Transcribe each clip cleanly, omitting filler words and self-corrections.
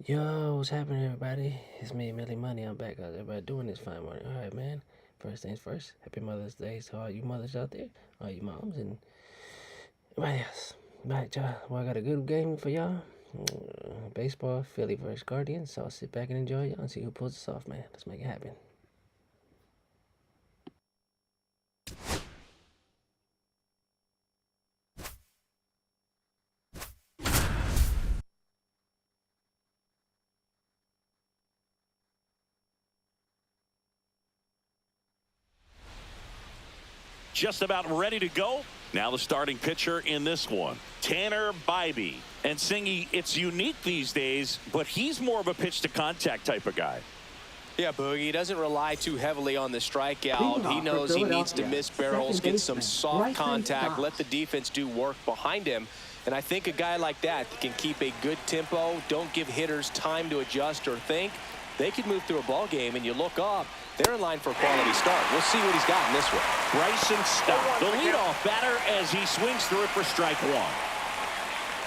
Yo, what's happening, everybody? It's me, Millie Money. I'm back. How's everybody doing this fine morning? All right, man. First things first. Happy Mother's Day to all you mothers out there, all you moms, and everybody else. All right, y'all. Well, I got a good game for y'all. Baseball, Philly versus Guardians. So I'll sit back and enjoy y'all and see who pulls this off, man. Let's make it happen. Just about ready to go. Now the starting pitcher in this one, Tanner Bybee. And Singy, it's unique these days, but he's more of a pitch to contact type of guy. Yeah, Boogie, he doesn't rely too heavily on the strikeout. He knows he needs to miss barrels, get some soft contact, let the defense do work behind him. And I think a guy like that can keep a good tempo, don't give hitters time to adjust or think. They could move through a ball game, and you look up, they're in line for a quality start. We'll see what he's got in this one. Bryson Stott, the leadoff batter, as he swings through it for strike one.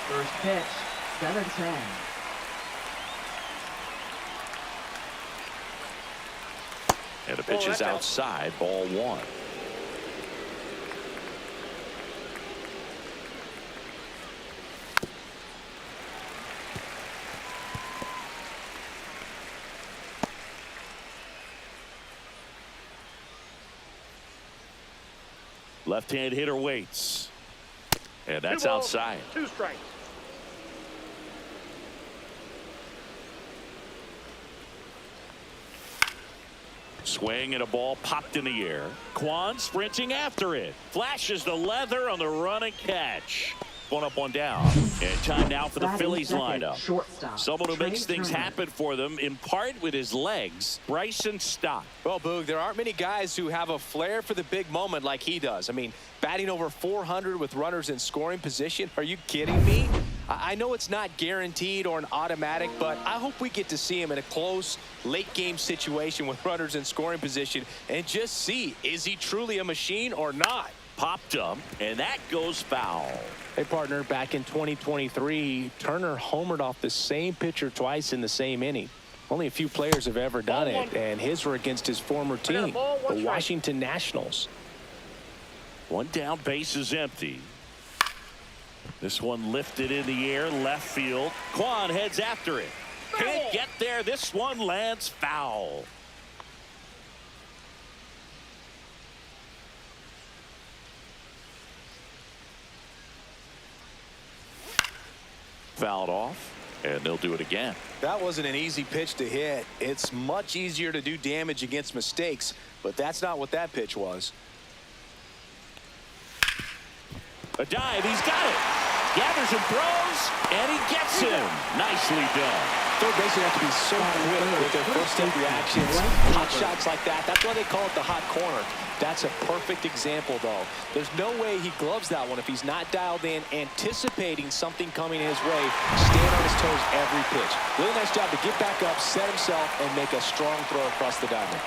First pitch, 7-10. And the pitch is outside, ball one. Left-hand hitter waits. And that's outside. 2 strikes. Swing and a ball popped in the air. Kwan sprinting after it. Flashes the leather on the run and catch. One up, one down. And time now for the Phillies lineup. Someone who makes things happen for them, in part with his legs, Bryson Stott. Well, Boog, there aren't many guys who have a flair for the big moment like he does. I mean, batting over 400 with runners in scoring position. Are you kidding me? I know it's not guaranteed or an automatic, but I hope we get to see him in a close, late-game situation with runners in scoring position and just see, is he truly a machine or not? Popped up, and that goes foul. Hey, partner, back in 2023, Turner homered off the same pitcher twice in the same inning. Only a few players have ever done it, and his were against his former team, the Washington Nationals. One down, base is empty. This one lifted in the air, left field. Kwan heads after it. Can't get there. This one lands foul. Fouled off, and they'll do it again. That wasn't an easy pitch to hit. It's much easier to do damage against mistakes, but that's not what that pitch was. A dive, he's got it. Gathers and throws, and he gets him. Nicely done. Third basemen have to be so quick with their first step reactions. Hot shots like that, that's why they call it the hot corner. That's a perfect example, though. There's no way he gloves that one if he's not dialed in, anticipating something coming his way, stand on his toes every pitch. Really nice job to get back up, set himself, and make a strong throw across the diamond.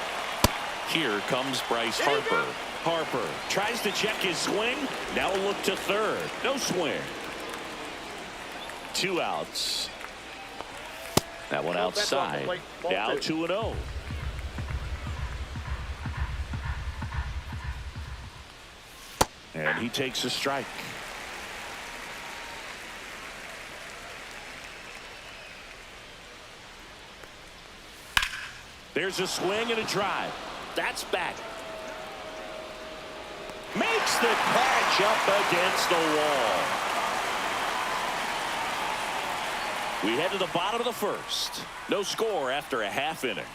Here comes Bryce Harper. Harper tries to check his swing. Now a look to third. No swing. 2 outs. That one outside. Now 2-0. And he takes a strike. There's a swing and a drive. That's back. Makes the catch up against the wall. We head to the bottom of the first. No score after a half inning.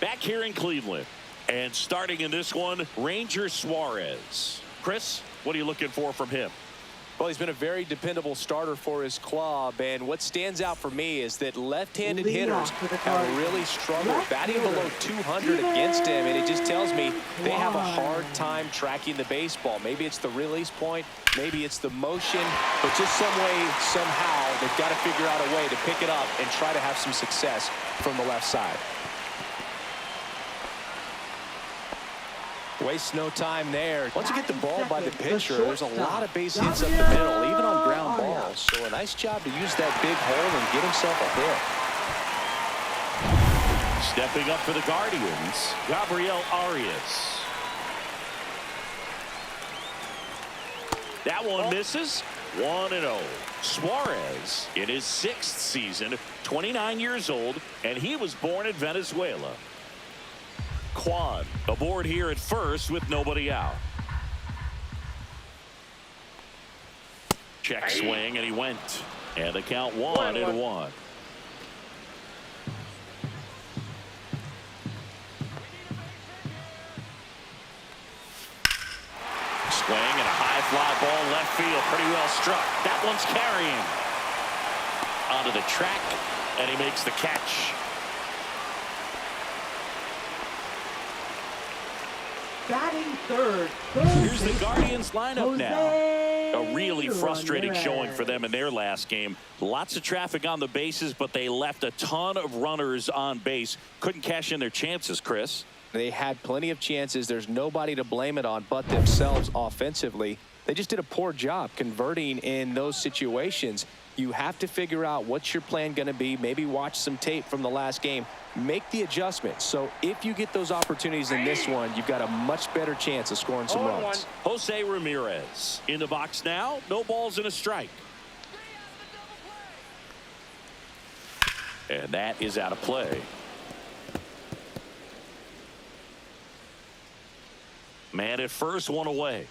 Back here in Cleveland. And starting in this one, Ranger Suarez. Chris, what are you looking for from him? Well, he's been a very dependable starter for his club, and what stands out for me is that left-handed hitters have really struggled batting below 200 against him, and it just tells me they have a hard time tracking the baseball. Maybe it's the release point, maybe it's the motion, but just some way, somehow, they've got to figure out a way to pick it up and try to have some success from the left side. Waste no time there. Once you get the ball by the pitcher, the there's a lot of base hits up shortstop, the middle, even on ground Gabriel balls. So a nice job to use that big hole and get himself a hit. Stepping up for the Guardians, Gabriel Arias. That one misses. 1-0. Suarez in his 6th season, 29 years old, and he was born in Venezuela. Kwan aboard here at first with nobody out. Check swing, and he went. And the count 1-1. Swing and a high fly ball left field. Pretty well struck. That one's carrying. Onto the track, and he makes the catch. Batting third. Here's the Guardians lineup now. A really frustrating Ramirez. showing for them in their last game. Lots of traffic on the bases, but they left a ton of runners on base. Couldn't cash in their chances, Chris. They had plenty of chances. There's nobody to blame it on but themselves offensively. They just did a poor job converting in those situations. You have to figure out what's your plan going to be. Maybe watch some tape from the last game. Make the adjustments. So if you get those opportunities in this one, you've got a much better chance of scoring some runs. Jose Ramirez in the box now. No balls and a strike. And that is out of play. Man at first, one away.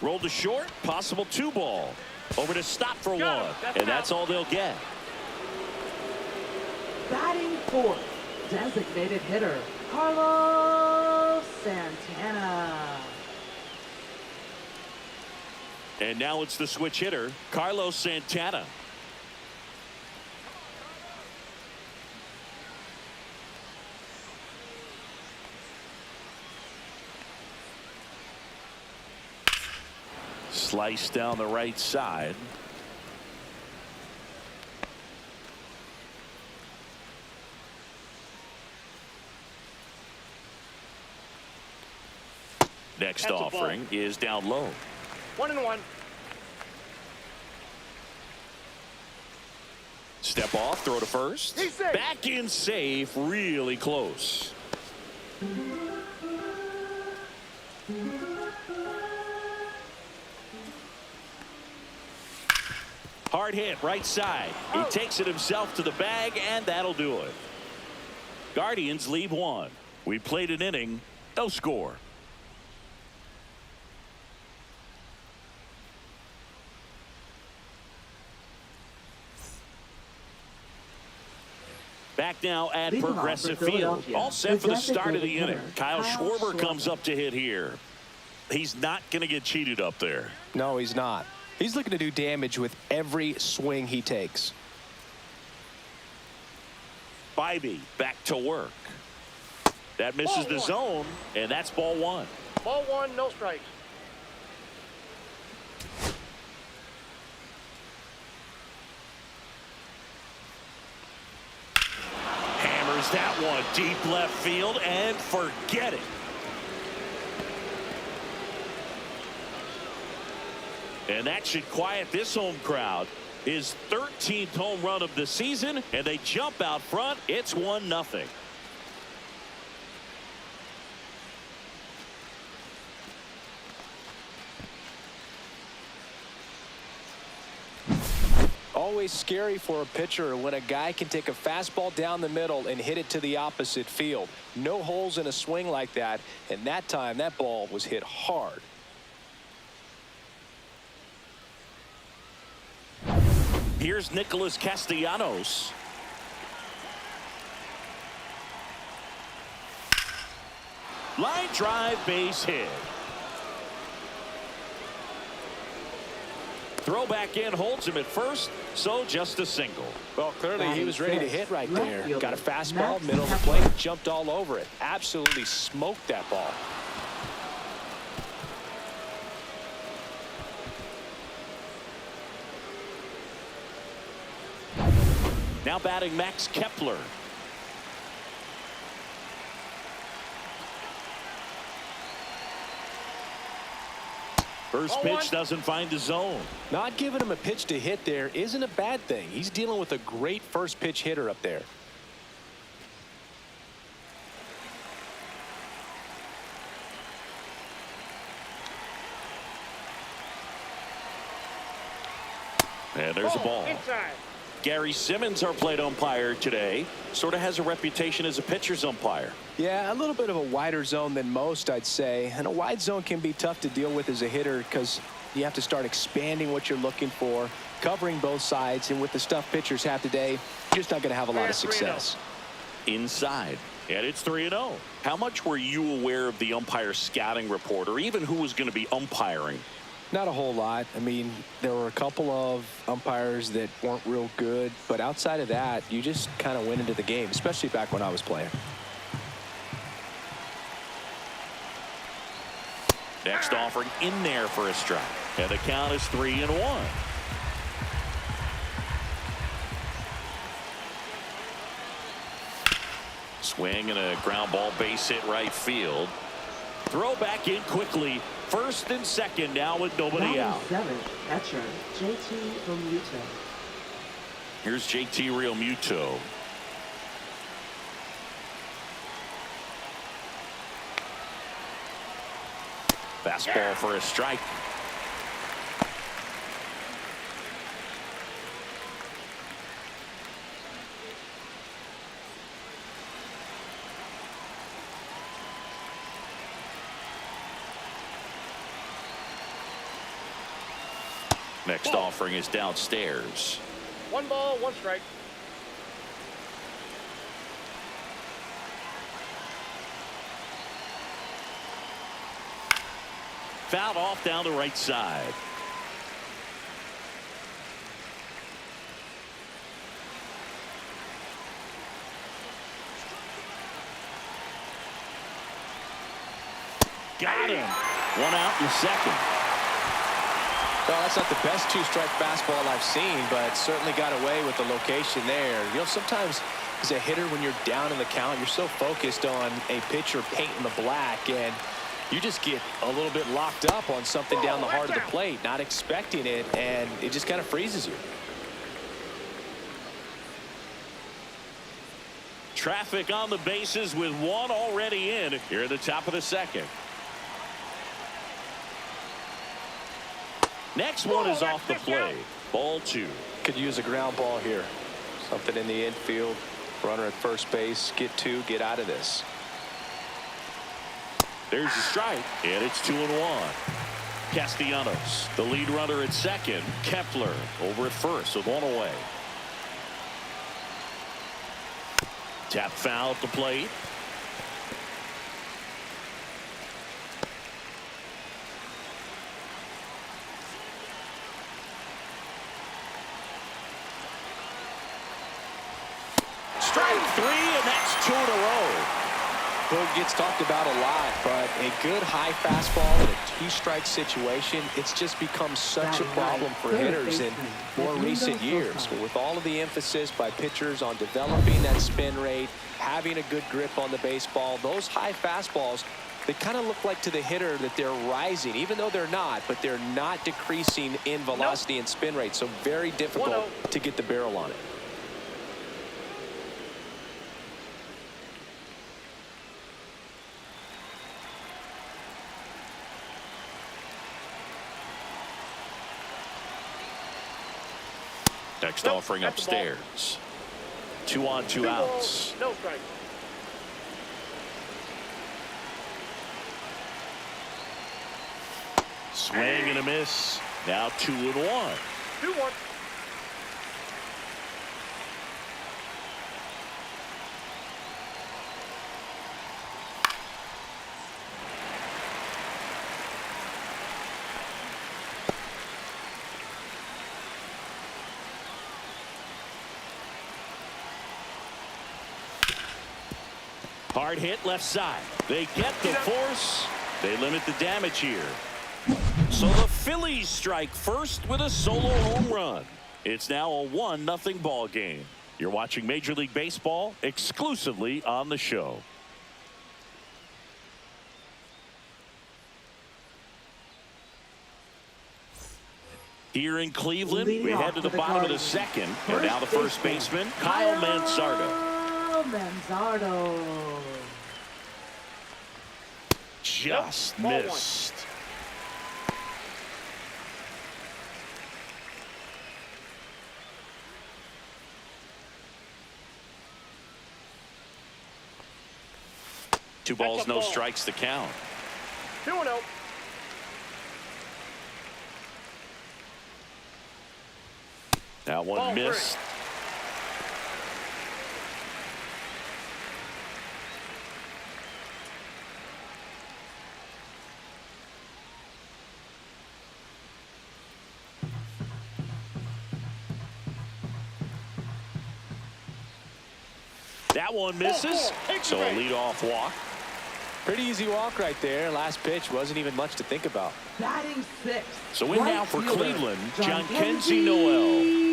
Rolled to short, possible 2-ball. Over to stop for 1, and that's all they'll get. Batting fourth. Designated hitter. Carlos Santana. And now it's the switch hitter, Carlos Santana. Slice down the right side. Next offering is down low. 1-1. Step off, throw to first. He's safe. Back in safe, really close. Hard hit, right side. He takes it himself to the bag, and that'll do it. Guardians lead 1. We played an inning, no score. Back now at Leading off for Progressive Field. Philadelphia, All set for the start of the designated inning. hitter, Kyle Kyle Schwarber comes Schwarber. up to hit here. He's not going to get cheated up there. No, he's not. He's looking to do damage with every swing he takes. Bybee back to work. That misses the zone, and that's ball 1. Ball 1, no strikes. Hammers that one deep left field, and forget it. And that should quiet this home crowd. His 13th home run of the season, and they jump out front. It's 1-0. Always scary for a pitcher when a guy can take a fastball down the middle and hit it to the opposite field. No holes in a swing like that, and that time that ball was hit hard. Here's Nicholas Castellanos. Line drive, base hit. Throw back in, holds him at first, so just a single. Well, clearly he was ready to hit right there. Left Got a fielder, fastball, Max middle of the Kepler. plate, jumped all over it. Absolutely smoked that ball. Now batting Max Kepler. First pitch doesn't find the zone. Not giving him a pitch to hit there isn't a bad thing. He's dealing with a great first pitch hitter up there. And there's a ball. Inside. Gary Simmons, our plate umpire today, sort of has a reputation as a pitcher's umpire. Yeah, a little bit of a wider zone than most, I'd say. And a wide zone can be tough to deal with as a hitter because you have to start expanding what you're looking for, covering both sides. And with the stuff pitchers have today, you're just not going to have a lot of success. Inside. And it's 3-0. How much were you aware of the umpire scouting report or even who was going to be umpiring? Not a whole lot. I mean, there were a couple of umpires that weren't real good, but outside of that, you just kind of went into the game, especially back when I was playing. Next offering in there for a strike. And the count is 3-1. Swing and a ground ball, base hit right field. Throw back in quickly. First and second now with nobody out. Seventh, catcher, JT Realmuto. Here's JT Realmuto. Fastball for a strike. Next offering is downstairs. 1 ball, 1 strike. Fouled off down the right side. Got him. 1 out in second. Well, that's not the best two-strike fastball I've seen, but certainly got away with the location there. You know, sometimes as a hitter, when you're down in the count, you're so focused on a pitcher painting the black, and you just get a little bit locked up on something down the heart of the plate, not expecting it, and it just kind of freezes you. Traffic on the bases with 1 already in here at the top of the second. Next one is off the plate. Ball 2. Could use a ground ball here. Something in the infield. Runner at first base. Get 2. Get out of this. There's a strike, and it's 2-1. Castellanos, the lead runner at second. Kepler over at first with 1 away. Tap foul at the plate. Strike 3, and that's 2 in a row. Boog gets talked about a lot, but a good high fastball in a two-strike situation, it's just become such a problem for hitters in more recent years. With all of the emphasis by pitchers on developing that spin rate, having a good grip on the baseball, those high fastballs, they kind of look like to the hitter that they're rising, even though they're not, but they're not decreasing in velocity and spin rate. So very difficult to get the barrel on it. Next offering upstairs. 2 on, 2 outs. No strike. Swing and a miss. Now 2-1. 2-1. Hard hit left side. They get the force. They limit the damage here. So the Phillies strike first with a solo home run. It's now a 1-0 ball game. You're watching Major League Baseball exclusively on the show. Here in Cleveland, we head to the bottom of the second. And now the first baseman, Kyle Manzardo. Just missed. Two balls, no strikes, the count. 2-0. That one missed. That one misses. So a leadoff walk. Pretty easy walk right there. Last pitch wasn't even much to think about. Batting sixth. So in now for fielder, Cleveland, Jhonkensy Noel.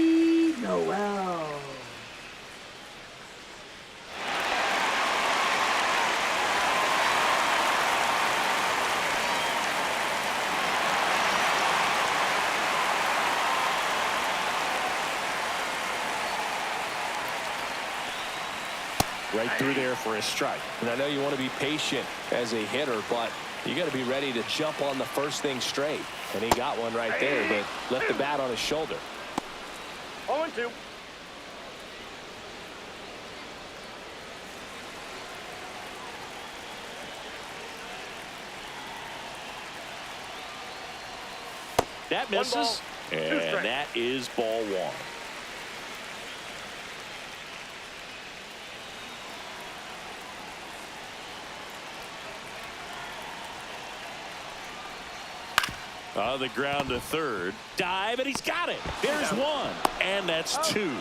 Right through there for a strike. And I know you want to be patient as a hitter, but you got to be ready to jump on the first thing straight. And he got one right there, but left the bat on his shoulder. 0-2. That misses. And that is ball one. On the ground to third. Dive, and he's got it. There's one. And that's two.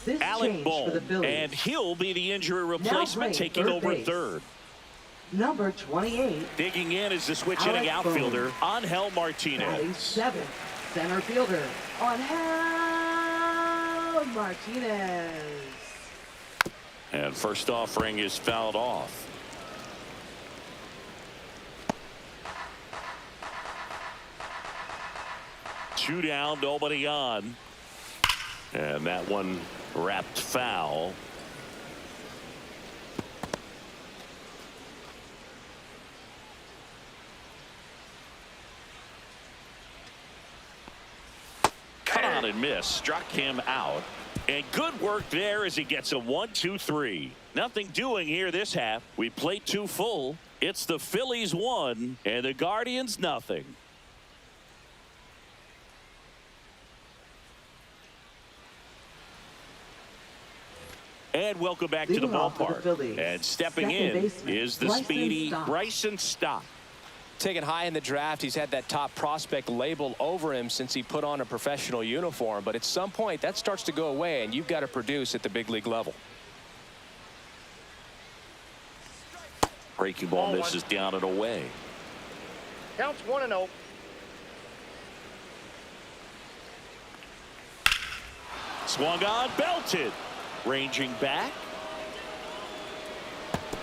This Alec change for the Bohm, Phillies. and he'll be the injury replacement, playing taking third over base. third. Number 28. Digging in is the switch-hitting Alec outfielder, Angel Batting Martinez. seventh. Center fielder. Angel Martinez. And first offering is fouled off. Two down, nobody on. And that one wrapped foul. Cut on and miss. Struck him out. And good work there as he gets a 1-2-3. Nothing doing here this half. We played two full. It's the Phillies 1 and the Guardians nothing. And welcome back to the Leading off for the ballpark. Phillies, And stepping second in baseman, is the Bryson speedy Stott. Bryson Stott. Taken high in the draft, he's had that top prospect label over him since he put on a professional uniform. But at some point, that starts to go away, and you've got to produce at the big league level. Breaking ball Ball misses down and away. Counts 1-0. Swung on, belted. Ranging back.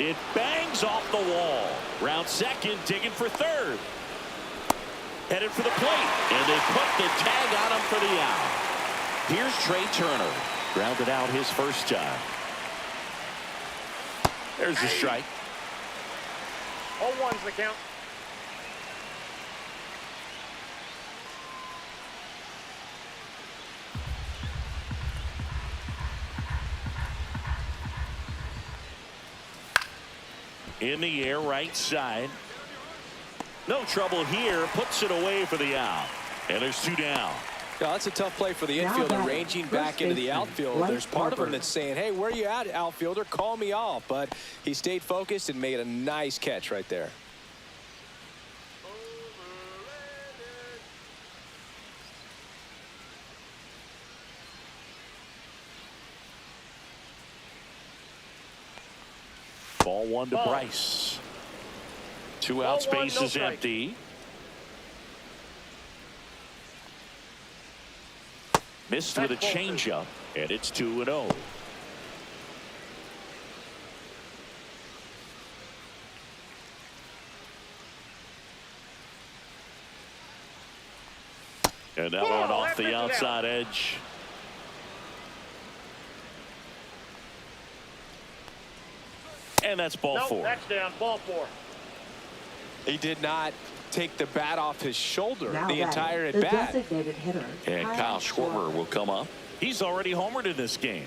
It bangs off the wall. Round second, digging for third. Headed for the plate. And they put the tag on him for the out. Here's Trey Turner. Grounded out his first time. There's the strike. 0-1's the count. In the air, right side. No trouble here. Puts it away for the out. And there's 2 down. Yeah, that's a tough play for the infielder, ranging back into the outfield. There's part of him that's saying, hey, where you at, outfielder? Call me off. But he stayed focused and made a nice catch right there. Ball 1 to Bryce. 2 outs, base is empty. Missed with a changeup, and it's 2-0. And that one off the outside edge. And that's ball 4. That's down. Ball 4. He did not take the bat off his shoulder Now the entire at the bat. designated hitter, And Kyle Schwarber will come up. He's already homered in this game.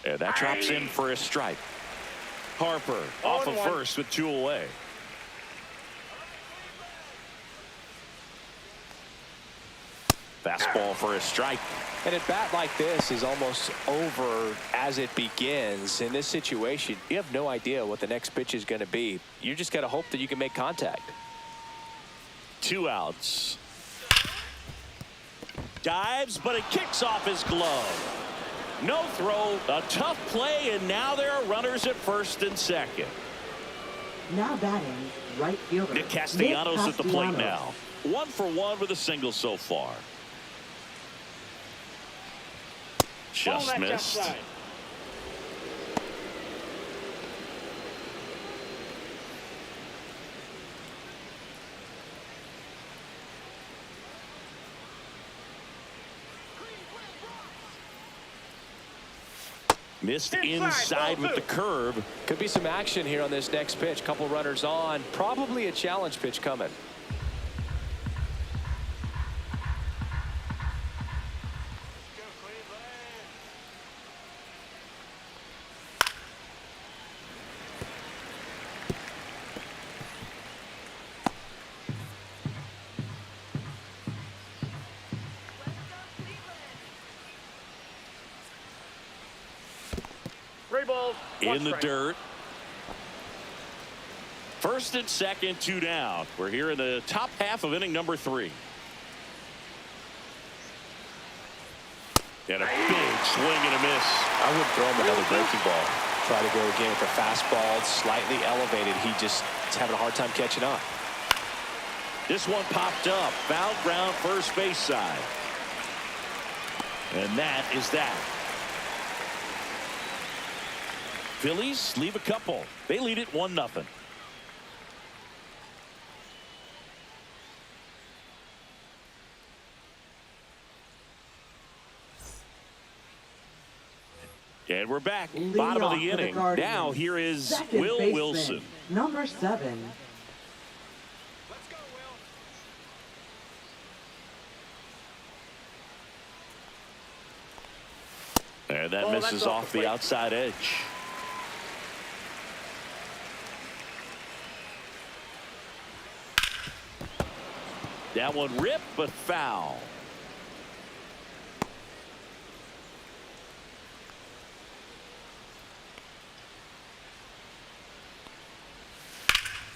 And that drops in for a strike. Harper off of 0-1. first with 2 away. Fastball for a strike. And a bat like this is almost over as it begins. In this situation, you have no idea what the next pitch is going to be. You just got to hope that you can make contact. 2 outs. Dives, but it kicks off his glove. No throw, a tough play, and now there are runners at first and second. Now batting, right fielder. Nick Castellanos at the plate now. 1 for 1 with a single so far. Just missed. Missed inside with the curve. Could be some action here on this next pitch. Couple runners on. Probably a challenge pitch coming. In the dirt. First and second, 2 down. We're here in the top half of inning number 3. And a big swing and a miss. I would throw him another breaking ball. Try to go again with the fastball, slightly elevated. He just is having a hard time catching up. This one popped up. Foul ground, first base side. And that is that. Phillies leave a couple. They lead it 1-0. And we're back. Bottom of the inning. Now here is Second Will baseman, Wilson. number 7. And that misses off the outside edge. That one ripped, but foul.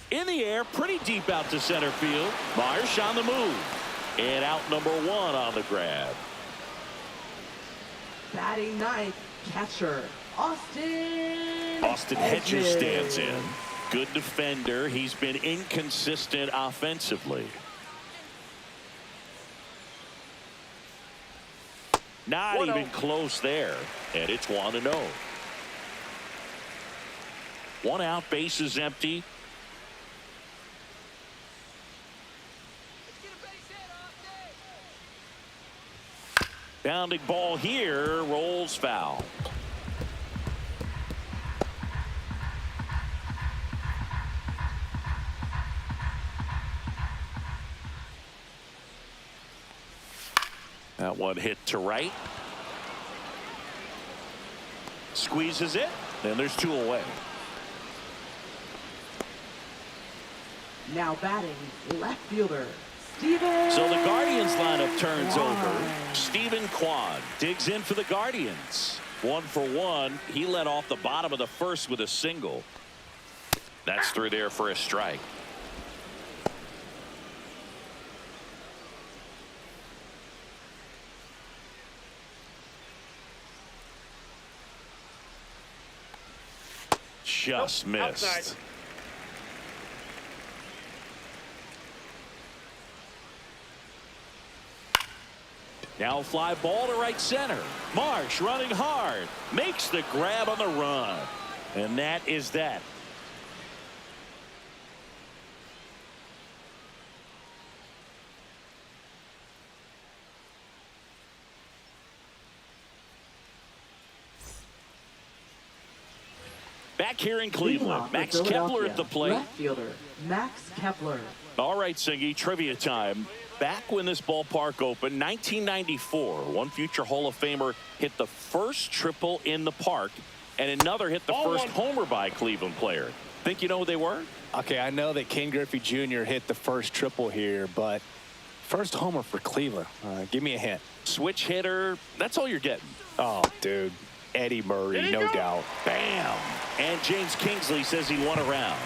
In the air, pretty deep out to center field. Marsh on the move. And out number 1 on the grab. Batting ninth, catcher, Austin Hedges stands in. Good defender. He's been inconsistent offensively. Not even close there. And it's 1-0. 1 out, base is empty. Bounding ball here, rolls foul. That one hit to right. Squeezes it. And there's 2 away. Now batting, left fielder, Steven. So the Guardians lineup turns Kwan. over. Stephen Kwan digs in for the Guardians. 1 for 1. He led off the bottom of the first with a single. That's through there for a strike. Just missed. Outside. Now fly ball to right center. Marsh running hard. Makes the grab on the run. And that is that. Back here in Cleveland, Max Kepler at the plate. Left fielder, Max Kepler. All right, Singy, trivia time. Back when this ballpark opened, 1994, one future Hall of Famer hit the first triple in the park, and another hit the first homer by a Cleveland player. Think you know who they were? Okay, I know that Ken Griffey Jr. hit the first triple here, but first homer for Cleveland. Give me a hint. Switch hitter. That's all you're getting. Oh, dude. Eddie Murray, no doubt. Bam! And James Kingsley says he won a round.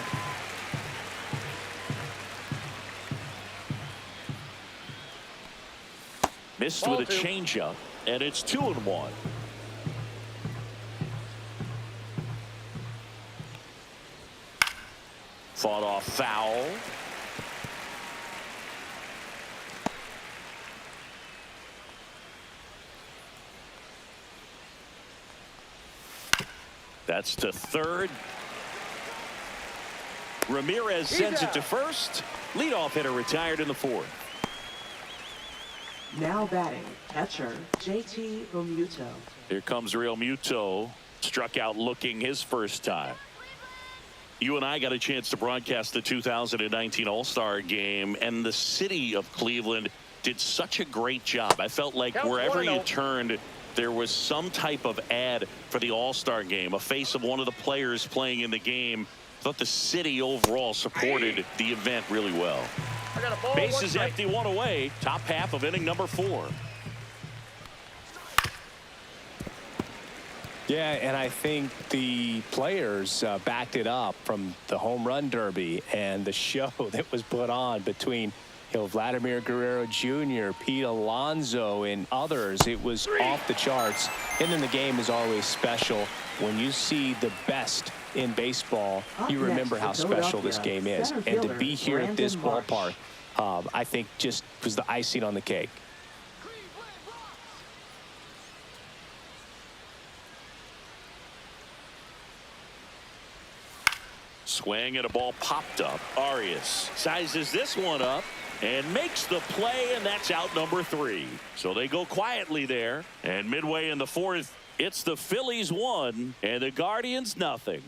Missed with a changeup, and it's 2-1. Fought off foul. That's to third. Ramirez sends it to first. Leadoff hitter retired in the 4th. Now batting, catcher, JT Realmuto. Here comes Realmuto. Struck out looking his first time. You and I got a chance to broadcast the 2019 All-Star Game, and the city of Cleveland did such a great job. I felt like wherever you turned, there was some type of ad for the All-Star Game, a face of one of the players playing in the game. I thought the city overall supported the event really well. Bases empty, 1 away. Top half of inning number 4. Yeah, and I think the players backed it up from the home run derby and the show that was put on between Vladimir Guerrero Jr., Pete Alonso, and others. It was off the charts. And then the game is always special. When you see the best in baseball, you remember how special this game is. And to be here at this ballpark, I think just was the icing on the cake. Swing and a ball popped up. Arias sizes this one up and makes the play, and that's out number 3. So they go quietly there, and midway in the 4th, it's the Phillies 1 and the Guardians nothing.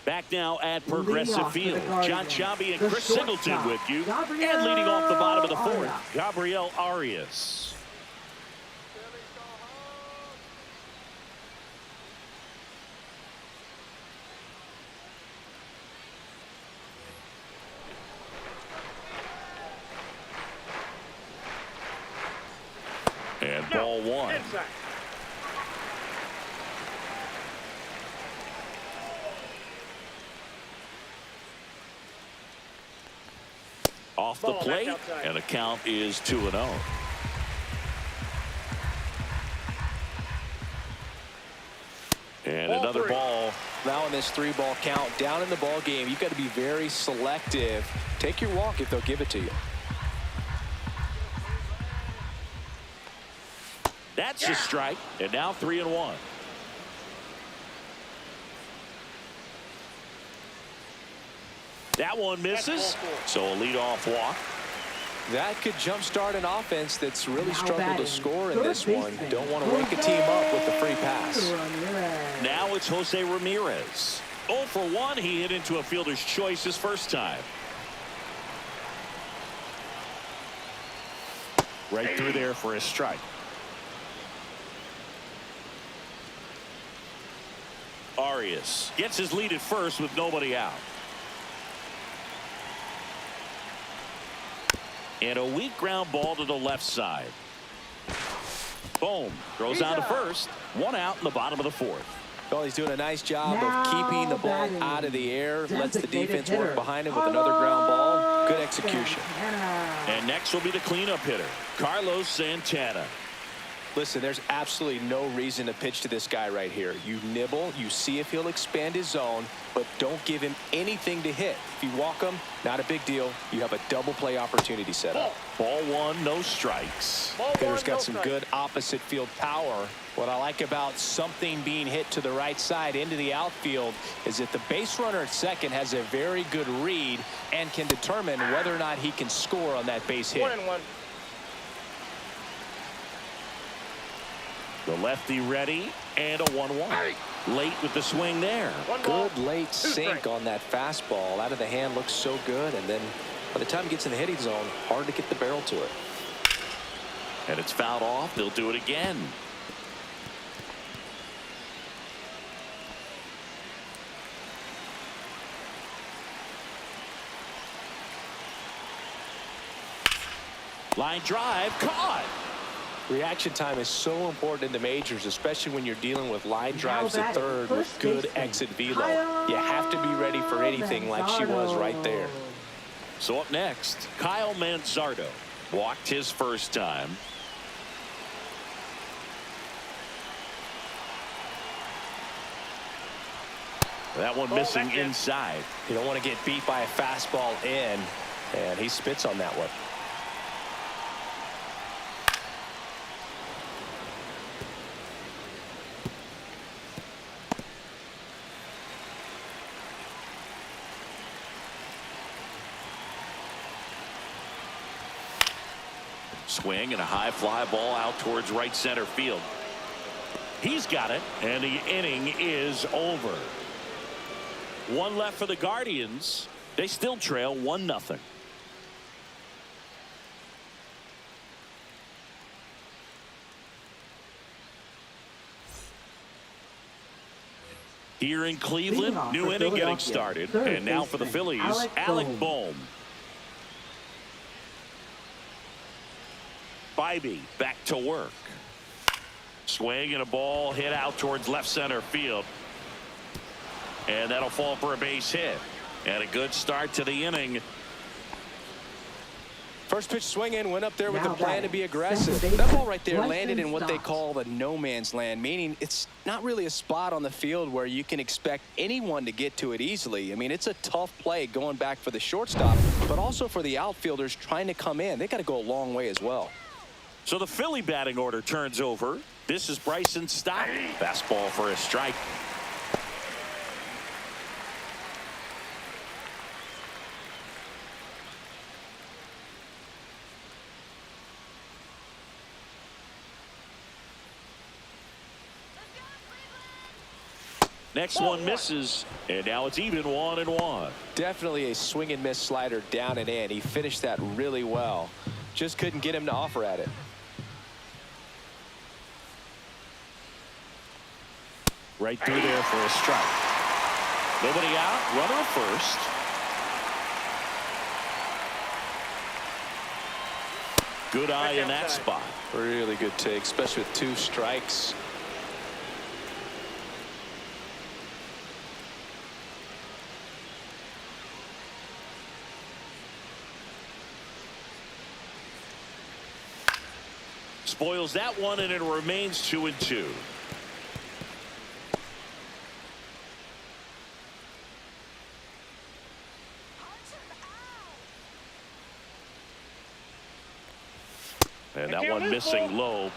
Back now at Progressive Field. John Chambi and Chris Singleton with you. And leading off the bottom of the 4th, Gabriel Arias. And ball 1. Inside. Off the plate, and the count is 2-0. And another ball. Now in this 3-ball count, down in the ball game, you've got to be very selective. Take your walk if they'll give it to you. That's a strike, and now 3-1. That one misses, so a leadoff walk. That could jumpstart an offense that's really struggled to score in this one. Don't want to wake a team up with the free pass. Now it's Jose Ramirez. 0 for 1. He hit into a fielder's choice his first time. Right through there for a strike. Arias gets his lead at first with nobody out. And a weak ground ball to the left side. Boom. Throws on to first. 1 out in the bottom of the 4th. Well, he's doing a nice job of keeping the ball out of the air. Lets the defense work behind him with another ground ball. Good execution. And next will be the cleanup hitter, Carlos Santana. Listen, there's absolutely no reason to pitch to this guy right here. You nibble, you see if he'll expand his zone, but don't give him anything to hit. If you walk him, not a big deal. You have a double play opportunity set up. Ball 1, no strikes. Hitter's got some good opposite field power. What I like about something being hit to the right side into the outfield is that the base runner at second has a very good read and can determine whether or not he can score on that base hit. 1-1. The lefty ready, and a 1-1. Late with the swing there. Good late sink on that fastball. Out of the hand, looks so good, and then by the time he gets in the hitting zone, hard to get the barrel to it. And it's fouled off. They'll do it again. Line drive, caught. Reaction time is so important in the majors, especially when you're dealing with line drives to third with good exit velo. You have to be ready for anything like she was right there. So up next, Kyle Manzardo walked his first time. That one missing inside. You don't want to get beat by a fastball in, and he spits on that one. Swing and a high fly ball out towards right center field. He's got it, and the inning is over. 1 left for the Guardians. They still trail 1-0. Here in Cleveland, new inning getting started. And now for the Phillies, Alec Bohm. Bybee back to work. Swing and a ball hit out towards left center field. And that'll fall for a base hit. And a good start to the inning. First pitch swinging, went up there with the plan to be aggressive. That ball right there landed in what they call the no man's land, meaning it's not really a spot on the field where you can expect anyone to get to it easily. I mean, it's a tough play going back for the shortstop, but also for the outfielders trying to come in. They got to go a long way as well. So the Philly batting order turns over. This is Bryson Stott. Fastball for a strike. Next one misses, and now it's even 1-1. Definitely a swing and miss slider down and in. He finished that really well. Just couldn't get him to offer at it. Right through there for a strike. Nobody out, runner at first. Good eye in that spot. Really good take, especially with 2 strikes. Spoils that one, and it remains 2-2. And that one missing low.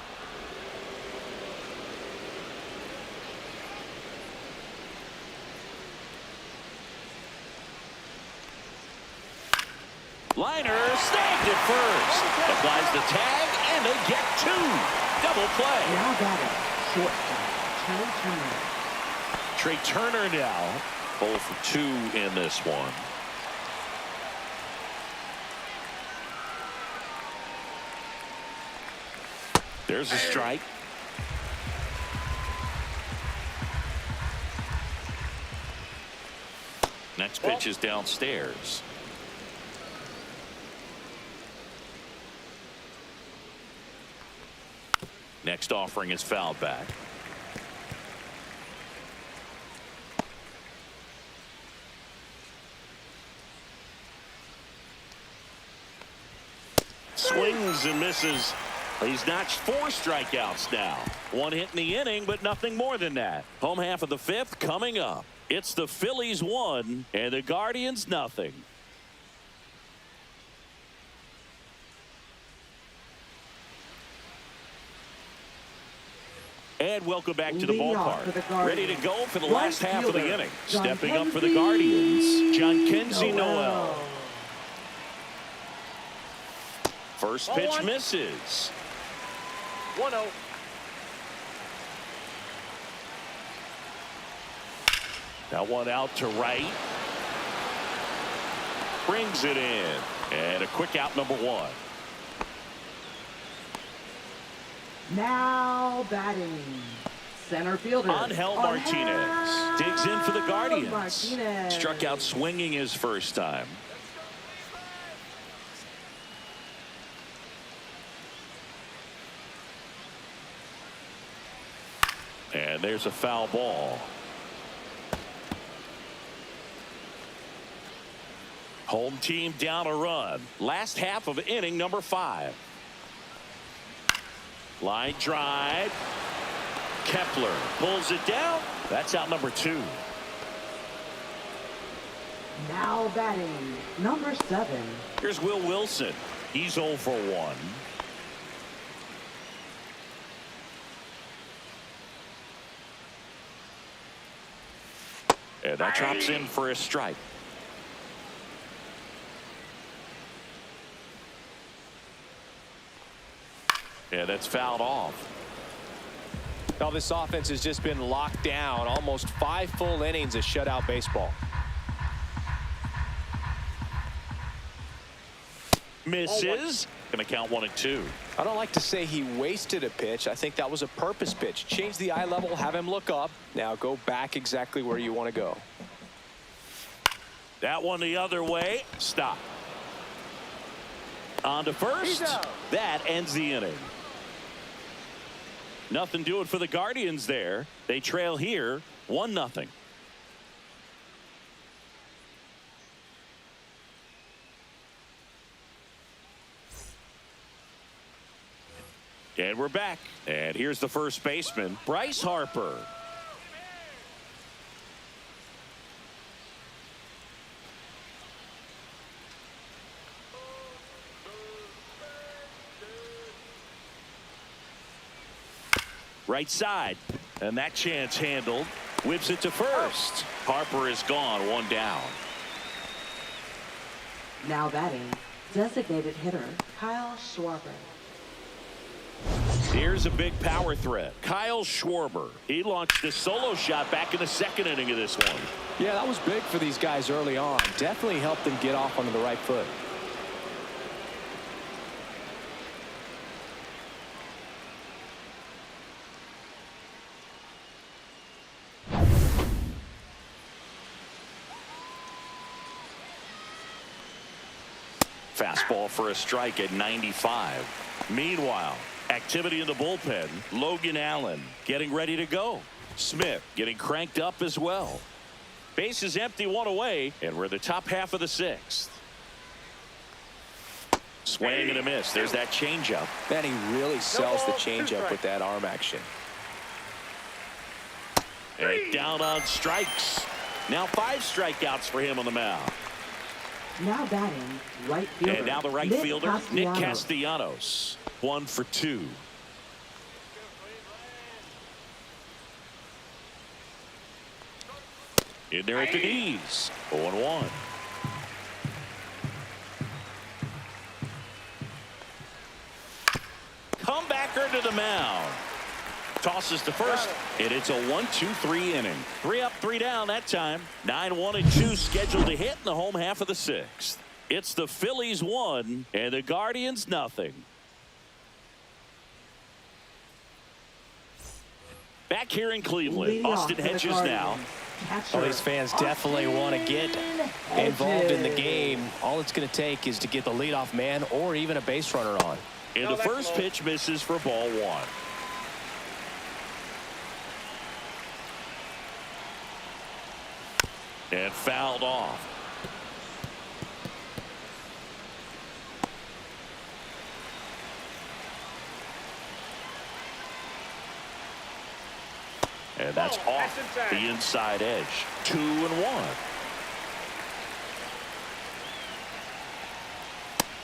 Liner snagged it first. Applies the tag, and they get 2. Double play. Now batting, shortstop, Trey Turner. Trey Turner now 0 for 2 in this one. There's a strike. Next pitch is downstairs. Next offering is fouled back. Swings and misses. He's notched 4 strikeouts now. 1 hit in the inning, but nothing more than that. Home half of the 5th coming up. It's the Phillies 1 and the Guardians nothing. And welcome back to the ballpark. Ready to go for the last half of the inning. Stepping up for the Guardians, Jhonkensy Noel. First pitch misses. 1-0. That one out to right. Brings it in. And a quick out, number 1. Now batting, center fielder Angel Martinez digs in for the Guardians. Martinez. Struck out swinging his first time. And there's a foul ball. Home team down a run. Last half of inning number 5. Line drive. Kepler pulls it down. That's out number 2. Now batting, number 7. Here's Will Wilson. He's 0 for 1. And that drops in for a strike. Yeah, that's fouled off. Now this offense has just been locked down. Almost 5 full innings of shutout baseball. Misses. Going to count 1 and 2. I don't like to say he wasted a pitch. I think that was a purpose pitch. Change the eye level, have him look up. Now go back exactly where you want to go. That one the other way. Stop. On to first. That ends the inning. Nothing doing for the Guardians there. They trail here 1-0. And we're back. And here's the first baseman, Bryce Harper. Right side, and that chance handled. Whips it to first. Harper is gone, 1 down. Now batting, designated hitter Kyle Schwarber. Here's a big power threat. Kyle Schwarber. He launched a solo shot back in the 2nd inning of this one. Yeah, that was big for these guys early on. Definitely helped them get off onto the right foot. Fastball for a strike at 95. Meanwhile, activity in the bullpen. Logan Allen getting ready to go. Smith getting cranked up as well. Base is empty, 1 away, and we're the top half of the 6th. Swing and a miss. There's that changeup. Man, he really sells the changeup with that arm action. And down on strikes. Now 5 strikeouts for him on the mound. Now batting, right fielder. And now the right fielder, Nick Castellanos. 1 for 2. In there at the knees. 0-1. Comebacker to the mound. Tosses to first, and it's a 1-2-3 inning. 3 up, 3 down that time. 9-1-2 scheduled to hit in the home half of the 6th. It's the Phillies 1 and the Guardians nothing. Back here in Cleveland, Austin Hedges now. Well, these fans definitely want to get involved in the game. All it's going to take is to get the leadoff man or even a base runner on. And the first pitch misses for ball 1. And fouled off. And that's off the inside edge. 2-1.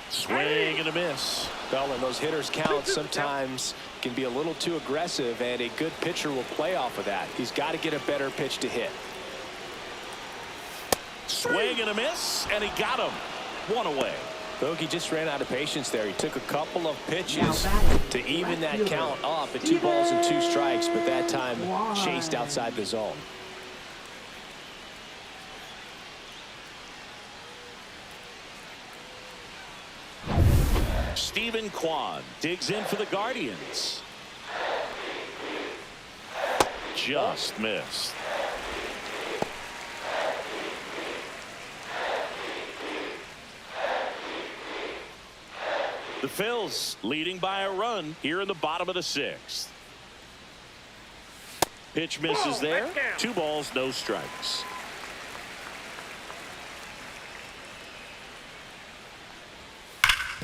Swing and a miss. Well, and those hitters count sometimes can be a little too aggressive, and a good pitcher will play off of that. He's got to get a better pitch to hit. Swing and a miss, and he got him. 1 away. Bogey just ran out of patience there. He took a couple of pitches to even that count up at 2 balls and 2 strikes, but that time chased outside the zone. Steven Kwan digs in for the Guardians. Just missed. The Phils leading by a run here in the bottom of the 6th. Pitch misses there. 2 balls, no strikes.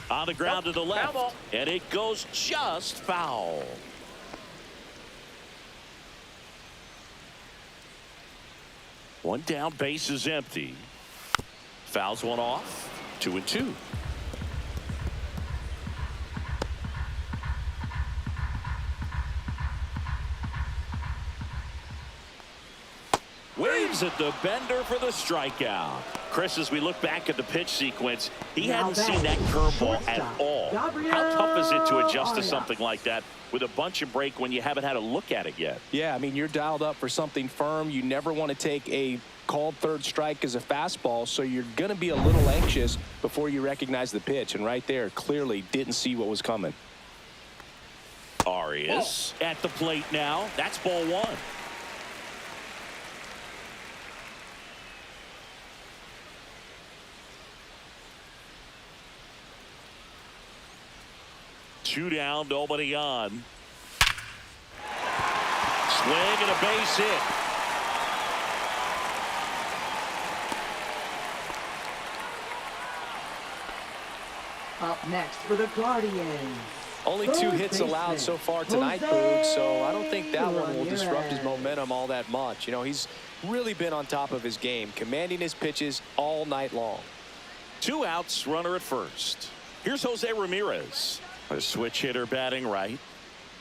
On the ground to the left, and it goes just foul. One down, base is empty. Fouls one off. 2-2. Waves at the bender for the strikeout. Chris, as we look back at the pitch sequence, he hadn't seen that curveball at all. How tough is it to adjust to something like that with a bunch of break when you haven't had a look at it yet? Yeah, I mean, you're dialed up for something firm. You never want to take a called third strike as a fastball, so you're going to be a little anxious before you recognize the pitch. And right there, clearly didn't see what was coming. Arias at the plate now. That's ball 1. Two down, nobody on. Swing and a base hit. Up next for the Guardians. Only 2 hits allowed so far tonight, Boog, so I don't think that one will disrupt his momentum all that much. You know, he's really been on top of his game, commanding his pitches all night long. 2 outs, runner at first. Here's Jose Ramirez. A switch hitter batting right.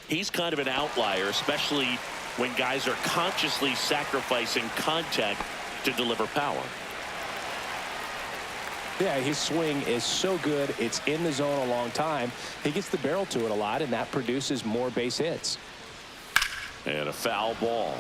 He's kind of an outlier, especially when guys are consciously sacrificing contact to deliver power. Yeah, his swing is so good. It's in the zone a long time. He gets the barrel to it a lot, and that produces more base hits. And a foul ball.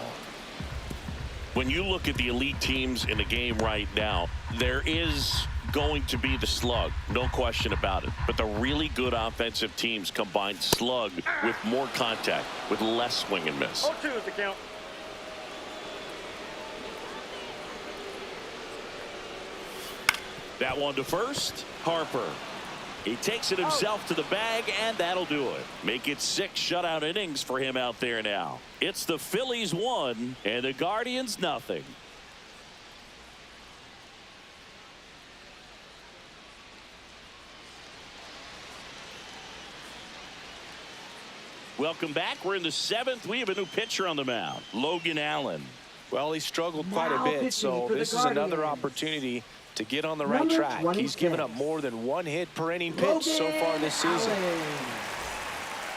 When you look at the elite teams in the game right now, there is going to be the slug, no question about it. But the really good offensive teams combine slug with more contact, with less swing and miss. 0-2 is the count. That one to first. Harper. He takes it himself to the bag, and that'll do it. Make it 6 shutout innings for him out there now. It's the Phillies 1 and the Guardians nothing. Welcome back. We're in the 7th. We have a new pitcher on the mound, Logan Allen. Well, he struggled quite a bit, so this is another opportunity to get on the right track. He's given up more than 1 hit per inning pitch so far this season.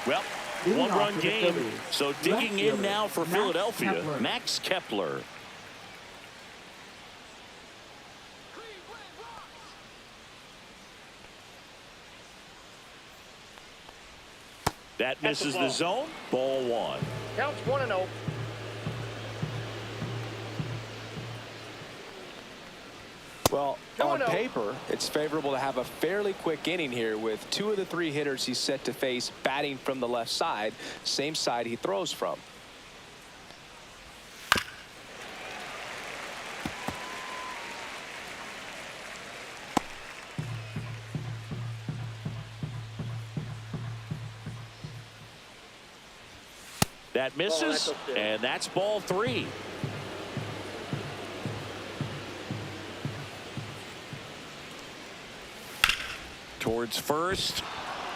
Well, 1-run game. So digging in now for Philadelphia, Max Kepler. That misses the zone. Ball 1. Counts 1-0. Well, on paper, it's favorable to have a fairly quick inning here with 2 of the 3 hitters he's set to face batting from the left side, same side he throws from. That misses, and that's ball 3. Towards first,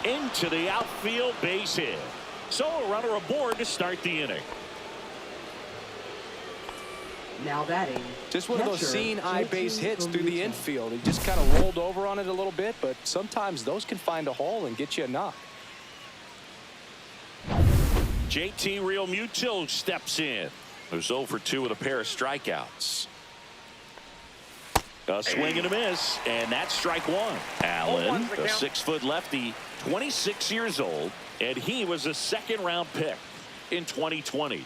into the outfield, base hit. So a runner aboard to start the inning. Now batting. Just one of those catcher, seeing eye base hits through the Romuto. infield. He just kind of rolled over on it a little bit, but sometimes those can find a hole and get you a knock. JT Realmuto steps in. Who's 0 for 2 with a pair of strikeouts. A swing and a miss, and that's strike 1. Allen, a 6-foot lefty, 26 years old, and he was a second-round pick in 2020.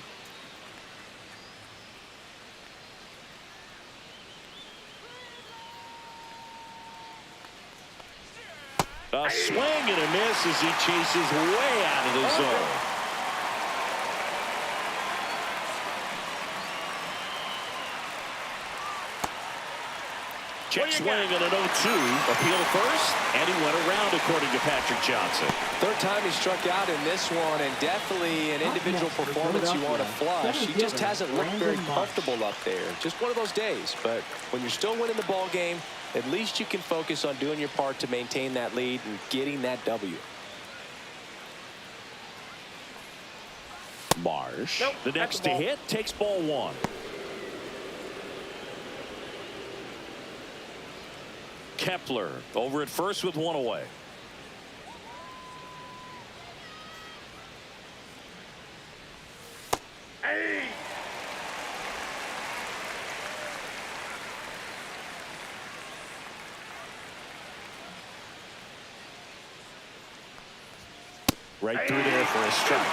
A swing and a miss as he chases way out of the zone. Check swing and an 0-2. Appeal to first, and he went around, according to Patrick Johnson. Third time he struck out in this one, and definitely an individual performance you want to flush. He just hasn't looked very comfortable up there. Just one of those days. But when you're still winning the ball game, at least you can focus on doing your part to maintain that lead and getting that W. Marsh, the next to hit, takes ball 1. Kepler over at first with 1 away. Right through there for a strike.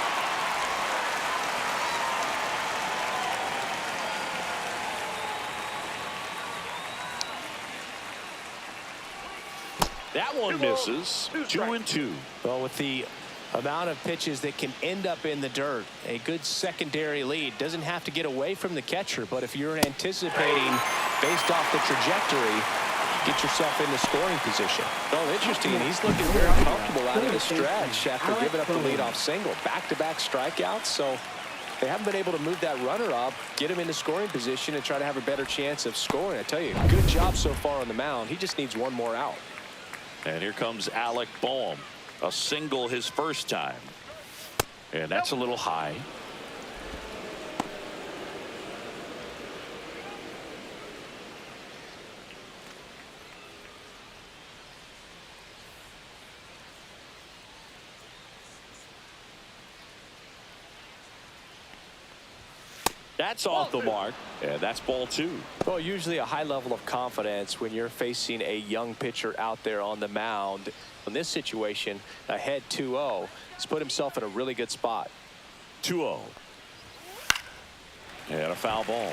That one misses. 2-2. Well, with the amount of pitches that can end up in the dirt, a good secondary lead doesn't have to get away from the catcher, but if you're anticipating based off the trajectory, get yourself into scoring position. Well, interesting. He's looking very comfortable out of the stretch after giving up the leadoff single. Back-to-back strikeouts, so they haven't been able to move that runner up, get him into scoring position, and try to have a better chance of scoring. I tell you, good job so far on the mound. He just needs one more out. And here comes Alec Boehm. A single his first time. And that's a little high. That's off the mark, and that's ball 2. Well, usually a high level of confidence when you're facing a young pitcher out there on the mound. In this situation, ahead 2-0, he's put himself in a really good spot. 2-0. And a foul ball.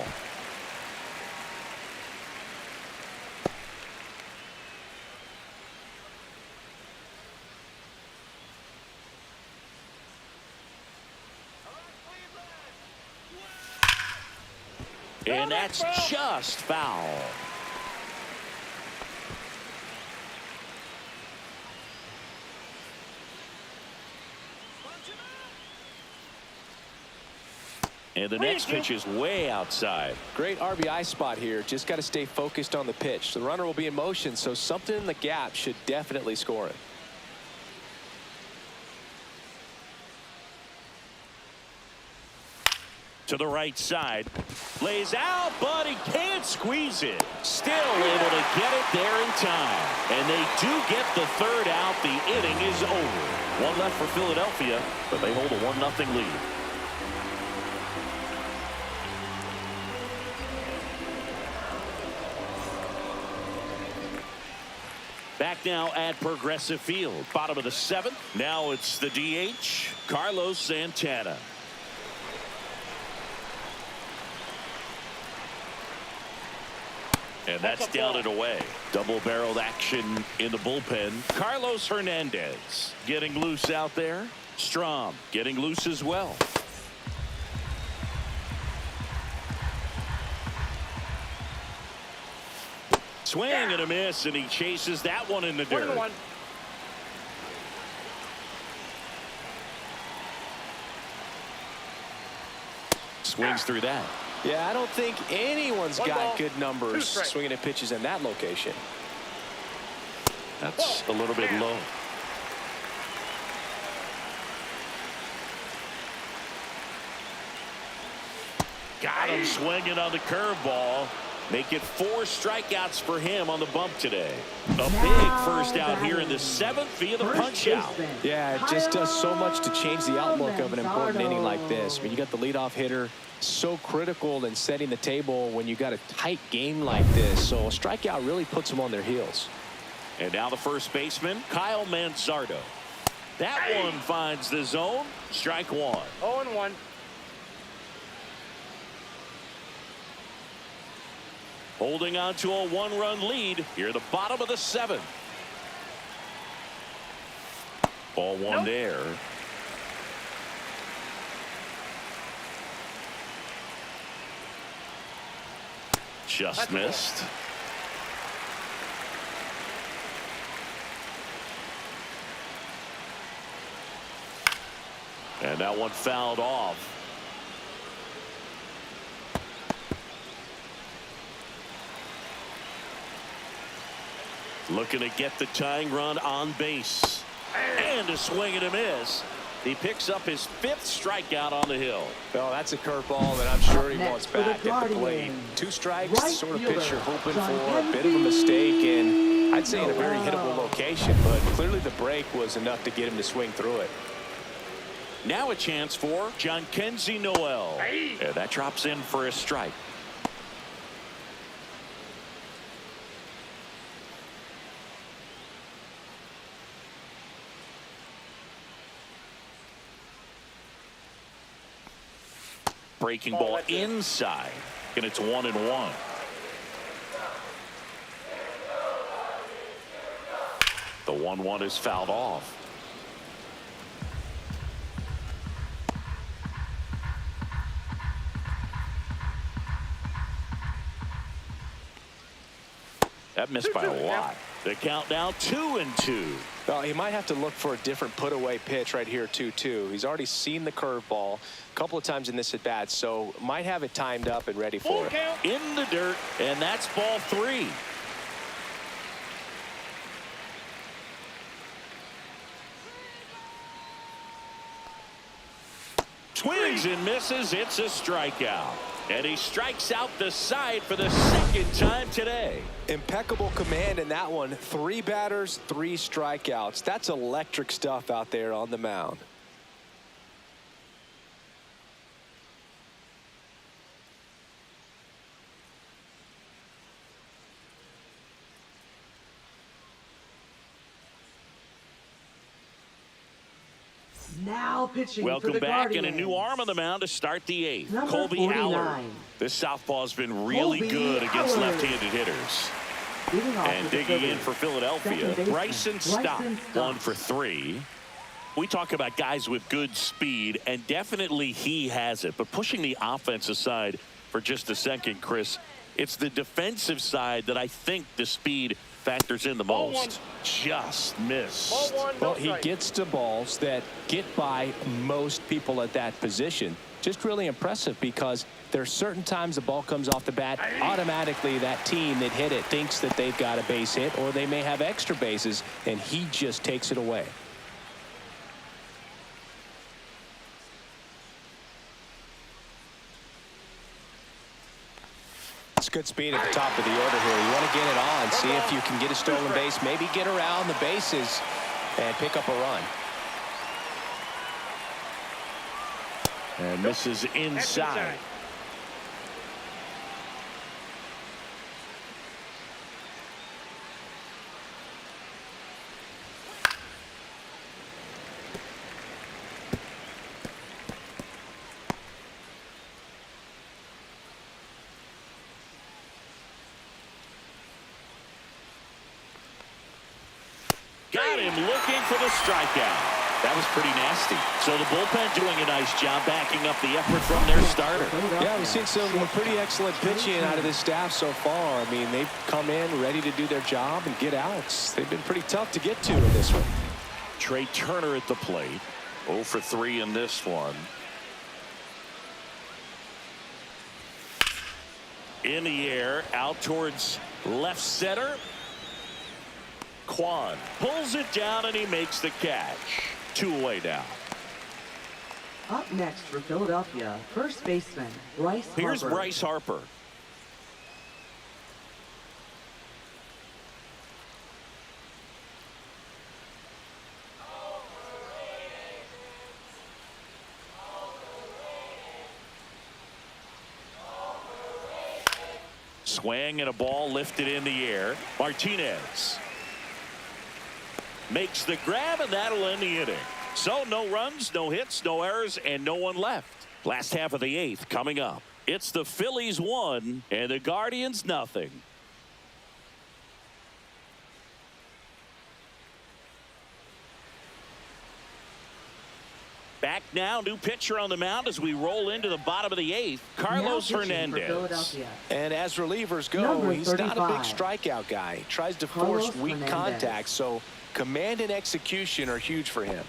And that's just foul. And the next pitch is way outside. Great RBI spot here. Just got to stay focused on the pitch. The runner will be in motion, so something in the gap should definitely score it. To the right side. Lays out, but he can't squeeze it. Still able to get it there in time. And they do get the third out. The inning is over. One left for Philadelphia, but they hold a 1-0 lead. Back now at Progressive Field. Bottom of the 7th. Now it's the DH, Carlos Santana. And that's down and away. Double-barreled action in the bullpen. Carlos Hernandez getting loose out there. Strom getting loose as well. Swing and a miss, and he chases that one in the dirt. 1-1. Swings through that. Yeah, I don't think anyone's One got ball, good numbers 2 strikes. swinging at pitches in that location. That's a little bit low. Got him swinging on the curveball. Make it 4 strikeouts for him on the bump today. A big first out here in the 7th via the punch out. Yeah, it just does so much to change the outlook of an important inning like this. I mean, you got the leadoff hitter, so critical in setting the table when you got a tight game like this. So a strikeout really puts them on their heels. And now the first baseman, Kyle Manzardo. That one finds the zone. Strike 1. 0-1. Holding on to a 1-run lead here, the bottom of the 7th. Ball 1 there. Just missed. And that one fouled off. Looking to get the tying run on base. And a swing and a miss. He picks up his 5th strikeout on the hill. Well, that's a curveball that I'm sure he wants back at the plate. 2 strikes, sort of pitch you're hoping for. A bit of a mistake, and I'd say in a very hittable location, but clearly the break was enough to get him to swing through it. Now a chance for Jhonkensy Noel. And that drops in for a strike. Breaking ball inside, and it's 1-1. The 1-1 is fouled off. That missed by a lot. The count now 2-2. Well, he might have to look for a different put-away pitch right here, 2-2. He's already seen the curveball a couple of times in this at-bat, so might have it timed up and ready for it. In the dirt, and that's ball 3. Swings and misses. It's a strikeout. And he strikes out the side for the 2nd time today. Impeccable command in that one. 3 batters, 3 strikeouts. That's electric stuff out there on the mound. Now pitching Welcome for the back, Guardians. and a new arm on the mound to start the 8th. Number Colby 49. Allard. This southpaw has been really Colby good against Allard. left-handed hitters. Leading off And with the digging in Phillies. for Philadelphia, Second baseman, Bryson Stott, Bryson 1 for 3. We talk about guys with good speed, and definitely he has it. But pushing the offense aside for just a second, Chris, it's the defensive side that I think the speed factors in the Ball most. Just missed. Ball 1, Well, no he strike. gets to balls that get by most people at that position. Just really impressive because there are certain times the ball comes off the bat, automatically that team that hit it thinks that they've got a base hit, or they may have extra bases, and he just takes it away. It's good speed at the top of the order here. You want to get it on, see if you can get a stolen base, maybe get around the bases and pick up a run. And misses inside. inside. . Got him looking for the strikeout. That was pretty nasty. So the bullpen doing a nice job backing up the effort from their starter. Yeah, we've seen some pretty excellent pitching out of this staff so far. I mean, they've come in ready to do their job and get outs. They've been pretty tough to get to in this one. Trey Turner at the plate. 0 for 3 in this one. In the air, out towards left center. Kwan pulls it down and he makes the catch. 2 away now. Up next for Philadelphia, first baseman Bryce Harper. Here's Bryce Harper. Swing and a ball lifted in the air. Martinez makes the grab, and that'll end the inning. So no runs, no hits, no errors, and no one left. Last half of the 8th coming up. It's the Phillies 1 and the Guardians nothing. Back now, new pitcher on the mound as we roll into the bottom of the 8th. Carlos Hernandez. And as relievers go, he's not a big strikeout guy. He tries to force weak contact, so command and execution are huge for him.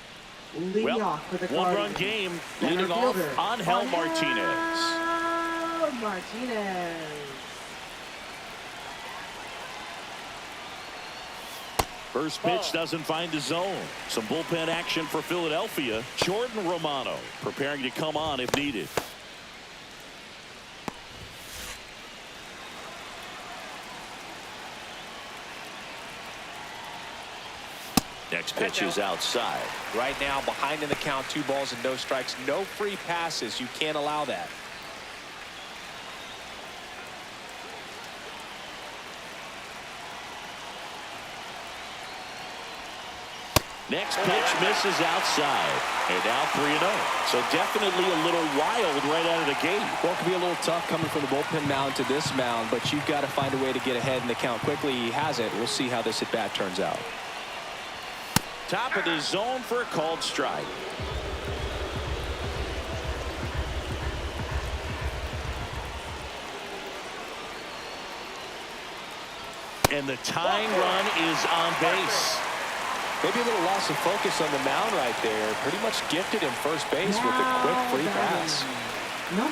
Well, one-run game leading off Angel Martinez. First pitch doesn't find the zone. Some bullpen action for Philadelphia. Jordan Romano preparing to come on if needed. Next pitch is outside. Right now, behind in the count, 2 balls and no strikes. No free passes. You can't allow that. Next pitch misses outside. And now 3-0. So definitely a little wild right out of the gate. Well, it can be a little tough coming from the bullpen mound to this mound, but you've got to find a way to get ahead in the count quickly. He has it. We'll see how this at bat turns out. Top of the zone for a called strike. And the tying run is on base. Maybe a little loss of focus on the mound right there. Pretty much gifted him first base with a quick free pass.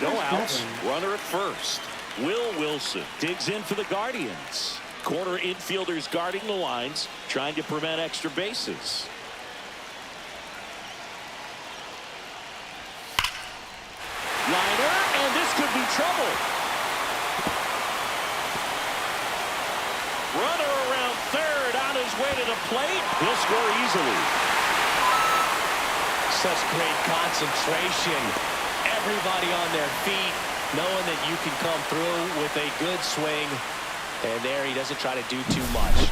No outs. Runner at first. Will Wilson digs in for the Guardians. Corner infielders guarding the lines, trying to prevent extra bases. Liner, and this could be trouble. Runner around third on his way to the plate. He'll score easily. Such great concentration. Everybody on their feet, knowing that you can come through with a good swing. And there he doesn't try to do too much.